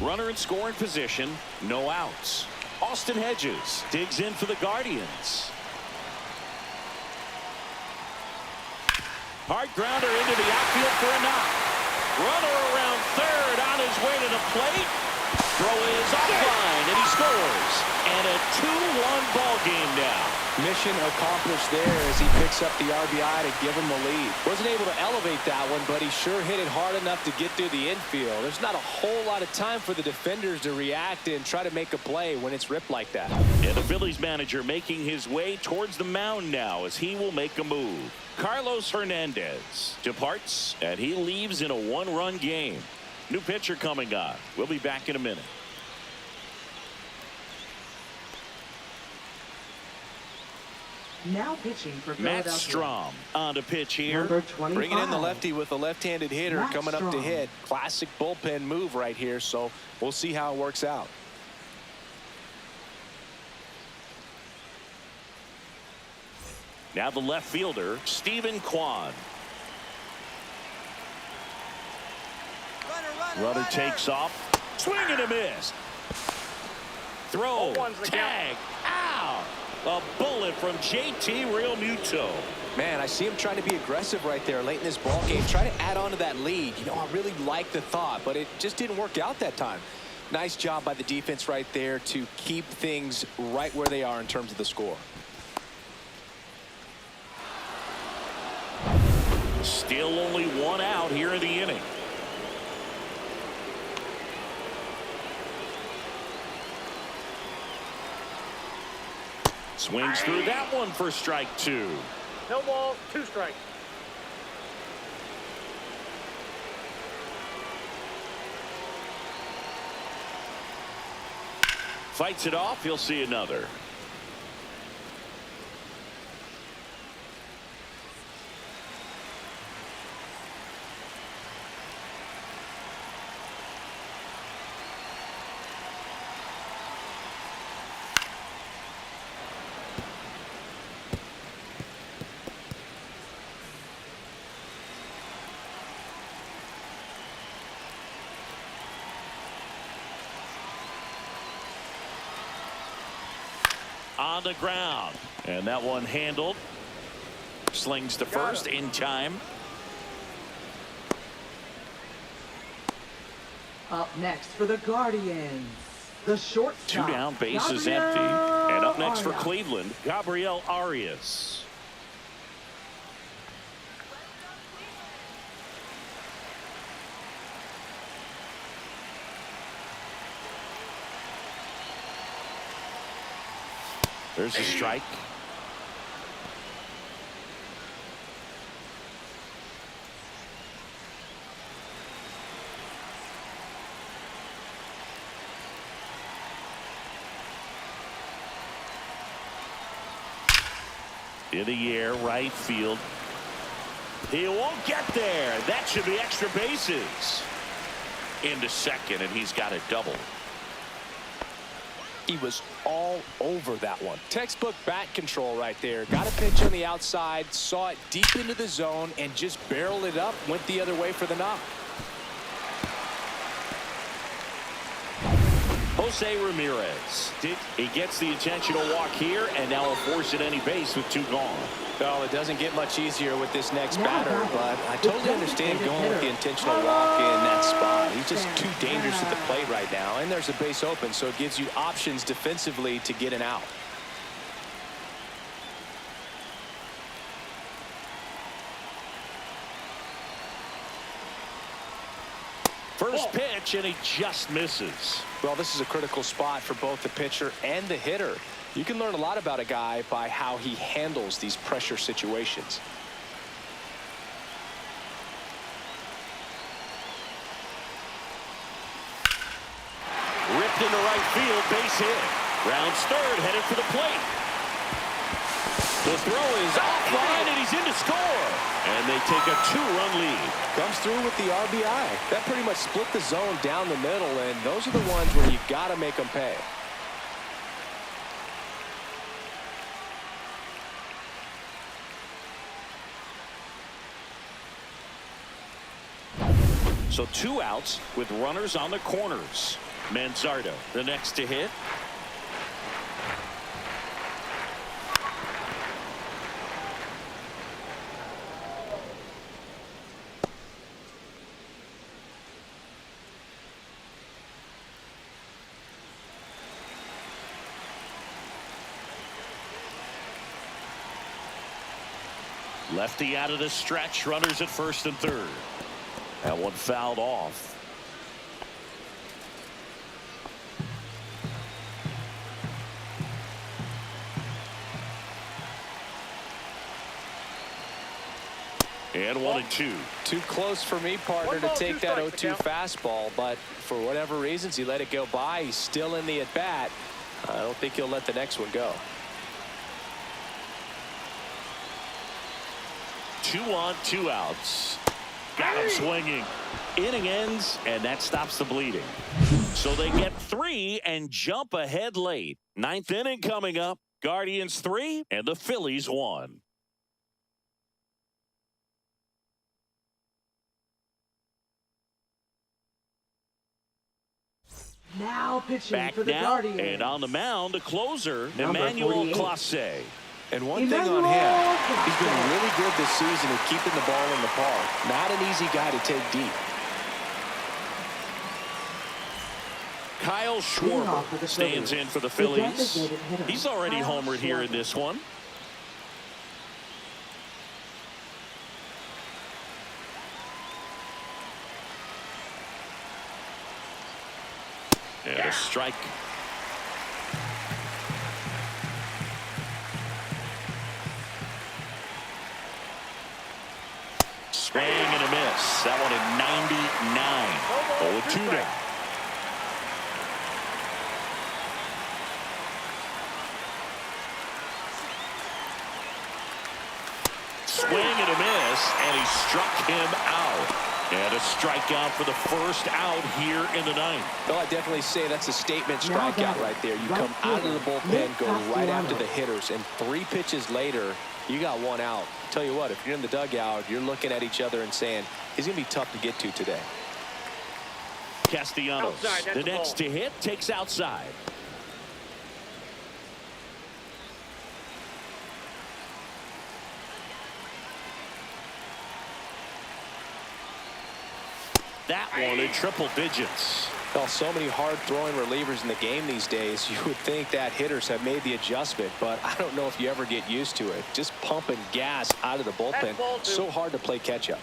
Runner in scoring position, no outs. Austin Hedges digs in for the Guardians. Hard grounder into the outfield for a knock. Runner around third on his way to the plate. Throw is offline, and he scores. And a 2-1 ball game now. Mission accomplished there as he picks up the RBI to give him the lead. Wasn't able to elevate that one, but he sure hit it hard enough to get through the infield. There's not a whole lot of time for the defenders to react and try to make a play when it's ripped like that. And the Phillies manager making his way towards the mound now as he will make a move. Carlos Hernandez departs, and he leaves in a 1-run game. New pitcher coming on. We'll be back in a minute. Now pitching for Matt Philadelphia. Strom on to pitch here. Number 25. Bringing in the lefty with a left-handed hitter Matt coming up to Strom. hit. Classic bullpen move right here, so we'll see how it works out. Now the left fielder, Stephen Kwan. Runner takes off. Swing and a miss. Throw. Tag. Out. A bullet from JT Realmuto. Man, I see him trying to be aggressive right there late in this ball game. Try to add on to that lead. You know, I really like the thought, but it just didn't work out that time. Nice job by the defense right there to keep things right where they are in terms of the score. Still only one out here in the inning. Swings through that one for strike 2. No ball, 2 strikes. Fights it off. He'll see another. On the ground, and that one handled. Slings to first in time. Up next for the Guardians, the shortstop. 2 down, base is empty. And up next for Cleveland, Gabriel Arias. There's a strike. In the air, right field. He won't get there. That should be extra bases. Into second, and he's got a double. He was all over that one. Textbook bat control right there. Got a pitch on the outside, saw it deep into the zone, and just barreled it up. Went the other way for the knock. Jose Ramirez. He gets the intentional walk here, and now will force at any base with 2 gone. Well, it doesn't get much easier with this next batter, but I totally understand going with the intentional walk in that spot. He's just too dangerous at the plate right now, and there's a base open, so it gives you options defensively to get an out. First pitch, and he just misses. Well, this is a critical spot for both the pitcher and the hitter. You can learn a lot about a guy by how he handles these pressure situations. Ripped into right field, base hit. Rounds third, headed for the plate. The throw is offline, and he's in to score. And they take a 2-run lead. Comes through with the RBI. That pretty much split the zone down the middle, and those are the ones where you got to make them pay. So 2 outs with runners on the corners. Manzardo, the next to hit. Lefty out of the stretch, runners at first and third. That one fouled off. And 1-2. Too close for me, partner, to take that 0-2 fastball, but for whatever reasons he let it go by. He's still in the at-bat. I don't think he'll let the next one go. 2 on, 2 outs. Got him swinging. Inning ends, and that stops the bleeding. So they get 3 and jump ahead late. 9th inning coming up. Guardians 3 and the Phillies 1. Now pitching Back for the now, Guardians. and on the mound, the closer, Number Emmanuel 48. Clase. And one thing on him, he's been really good this season at keeping the ball in the park. Not an easy guy to take deep. Kyle Schwarber stands in for the Phillies. He's already homered here in this one. And a strike. Swing and a miss. That one at 99. 0-2 now. Swing and a miss, and he struck him out. And a strikeout for the first out here in the ninth. Well, I definitely say that's a statement strikeout right there. You come out of the bullpen, go right after the hitters, and 3 pitches later, you got 1 out. Tell you what, if you're in the dugout, you're looking at each other and saying, he's going to be tough to get to today. Castellanos, the next to hit, takes outside. That one in triple digits. Well, so many hard-throwing relievers in the game these days, you would think that hitters have made the adjustment, but I don't know if you ever get used to it. Just pumping gas out of the bullpen, so hard to play catch-up.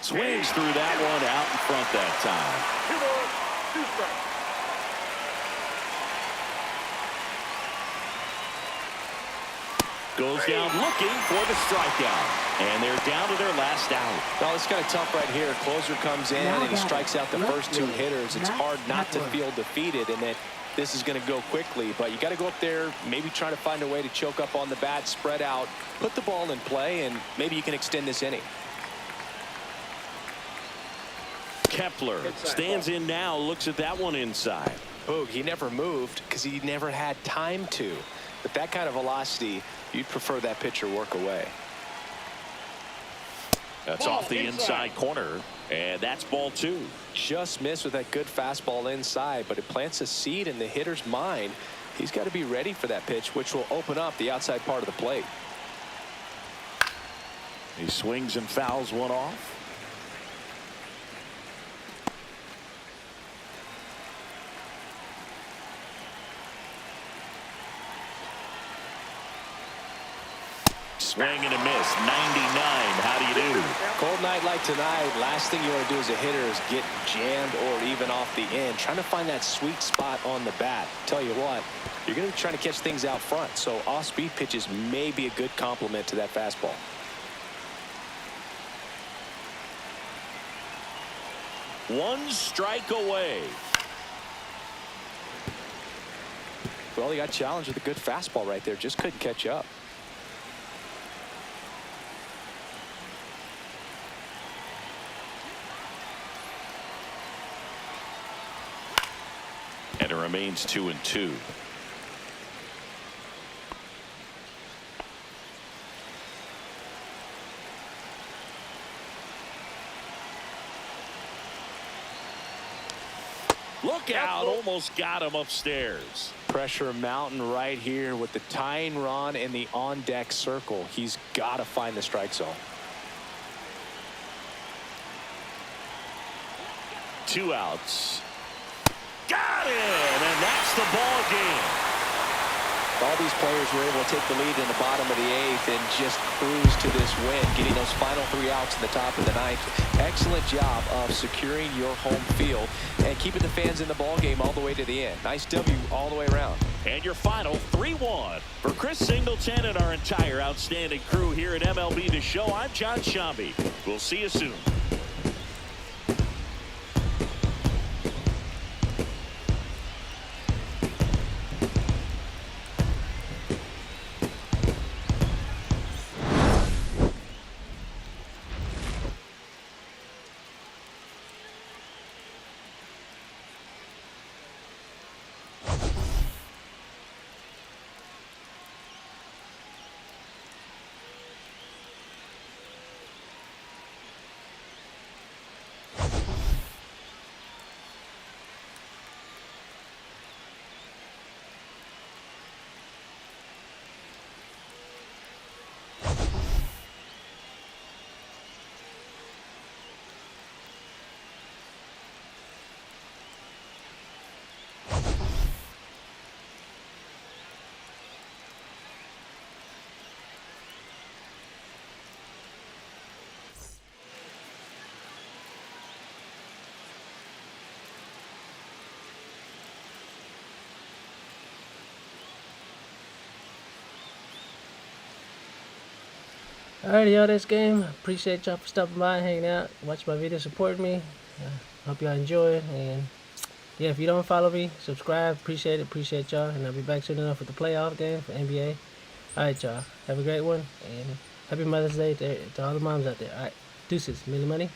Swings through that one out in front that time. 2 balls, 2 strikes. Goes down looking for the strikeout. And they're down to their last out. Well, it's kind of tough right here. Closer comes in and he strikes out the first 2 hitters. It's hard not to feel defeated and that this is going to go quickly. But you got to go up there, maybe try to find a way to choke up on the bat, spread out, put the ball in play, and maybe you can extend this inning. Kepler stands in now, looks at that one inside. Boog, he never moved because he never had time to. With that kind of velocity, you'd prefer that pitcher work away. That's off the inside corner, and that's ball 2. Just missed with that good fastball inside, but it plants a seed in the hitter's mind. He's got to be ready for that pitch, which will open up the outside part of the plate. He swings and fouls one off. Swing and a miss. 99. How do you do? Cold night like tonight, last thing you want to do as a hitter is get jammed or even off the end. Trying to find that sweet spot on the bat. Tell you what, you're going to be trying to catch things out front, so off-speed pitches may be a good complement to that fastball. One strike away. Well, he got challenged with a good fastball right there. Just couldn't catch up. And it remains 2-2. Look out, almost got him upstairs. Pressure mountain right here with the tying run in the on-deck circle. He's got to find the strike zone. 2 outs. Got him, and that's the ball game. All these players were able to take the lead in the bottom of the 8th and just cruise to this win, getting those final 3 outs in the top of the 9th. Excellent job of securing your home field and keeping the fans in the ball game all the way to the end. Nice W all the way around. And your final 3-1 for Chris Singleton and our entire outstanding crew here at MLB The Show. I'm John Shambi. We'll see you soon. Alrighty, y'all, this game. Appreciate y'all for stopping by, hanging out, watching my video, supporting me. Hope y'all enjoy it. And yeah, if you don't follow me, subscribe. Appreciate it. Appreciate y'all. And I'll be back soon enough with the playoff game for NBA. Alright, y'all. Have a great one. And happy Mother's Day to all the moms out there. Alright. Deuces. Millie Money.